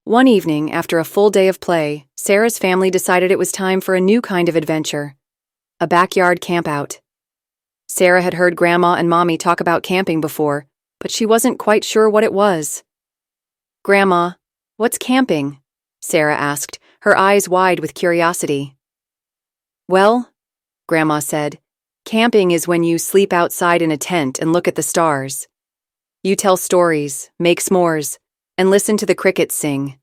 One evening, after a full day of play, Sarah's family decided it was time for a new kind of adventure: a backyard campout. Sarah had heard Grandma and Mommy talk about camping before, but she wasn't quite sure what it was. "Grandma, what's camping?" Sarah asked, her eyes wide with curiosity. "Well," Grandma said, "camping is when you sleep outside in a tent and look at the stars. You tell stories, make s'mores, and listen to the crickets sing.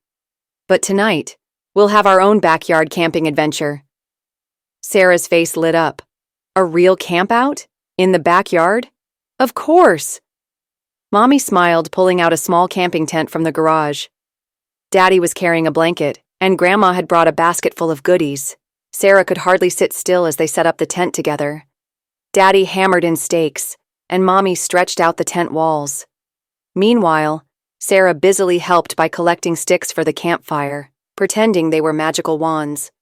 But tonight, we'll have our own backyard camping adventure." Sarah's face lit up. "A real campout? In the backyard? Of course!" Mommy smiled, pulling out a small camping tent from the garage. Daddy was carrying a blanket, and Grandma had brought a basket full of goodies. Sarah could hardly sit still as they set up the tent together. Daddy hammered in stakes, and Mommy stretched out the tent walls. Meanwhile, Sarah busily helped by collecting sticks for the campfire, pretending they were magical wands.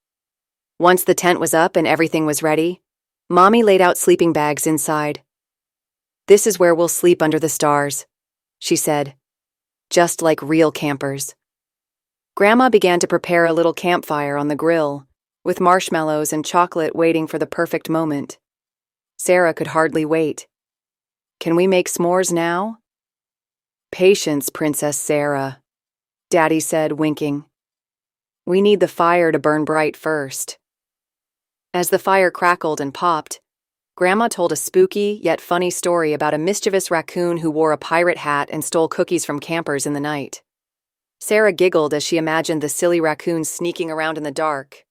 Once the tent was up and everything was ready, Mommy laid out sleeping bags inside. "This is where we'll sleep under the stars," she said, "just like real campers." Grandma began to prepare a little campfire on the grill, with marshmallows and chocolate waiting for the perfect moment. Sarah could hardly wait. "Can we make s'mores now?" "Patience, Princess Sarah," Daddy said, winking. "We need the fire to burn bright first." As the fire crackled and popped, Grandma told a spooky yet funny story about a mischievous raccoon who wore a pirate hat and stole cookies from campers in the night. Sarah giggled as she imagined the silly raccoon sneaking around in the dark.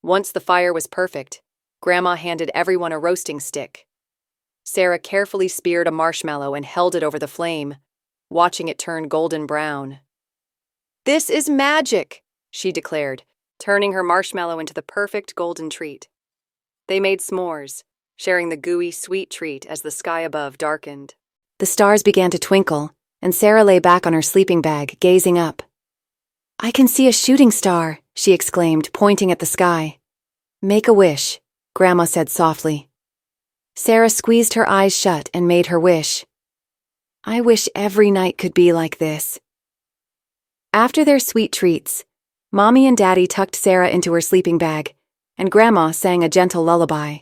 Once the fire was perfect, Grandma handed everyone a roasting stick. Sarah carefully speared a marshmallow and held it over the flame, watching it turn golden brown. "This is magic," she declared, turning her marshmallow into the perfect golden treat. They made s'mores, sharing the gooey, sweet treat as the sky above darkened. The stars began to twinkle, and Sarah lay back on her sleeping bag, gazing up. "I can see a shooting star," she exclaimed, pointing at the sky. "Make a wish," Grandma said softly. Sarah squeezed her eyes shut and made her wish. "I wish every night could be like this." After their sweet treats, Mommy and Daddy tucked Sarah into her sleeping bag, and Grandma sang a gentle lullaby.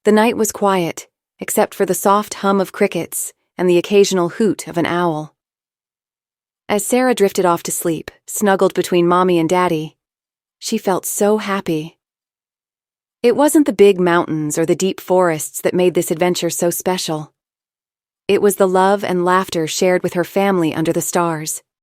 The night was quiet, except for the soft hum of crickets and the occasional hoot of an owl. As Sarah drifted off to sleep, snuggled between Mommy and Daddy, she felt so happy. It wasn't the big mountains or the deep forests that made this adventure so special. It was the love and laughter shared with her family under the stars.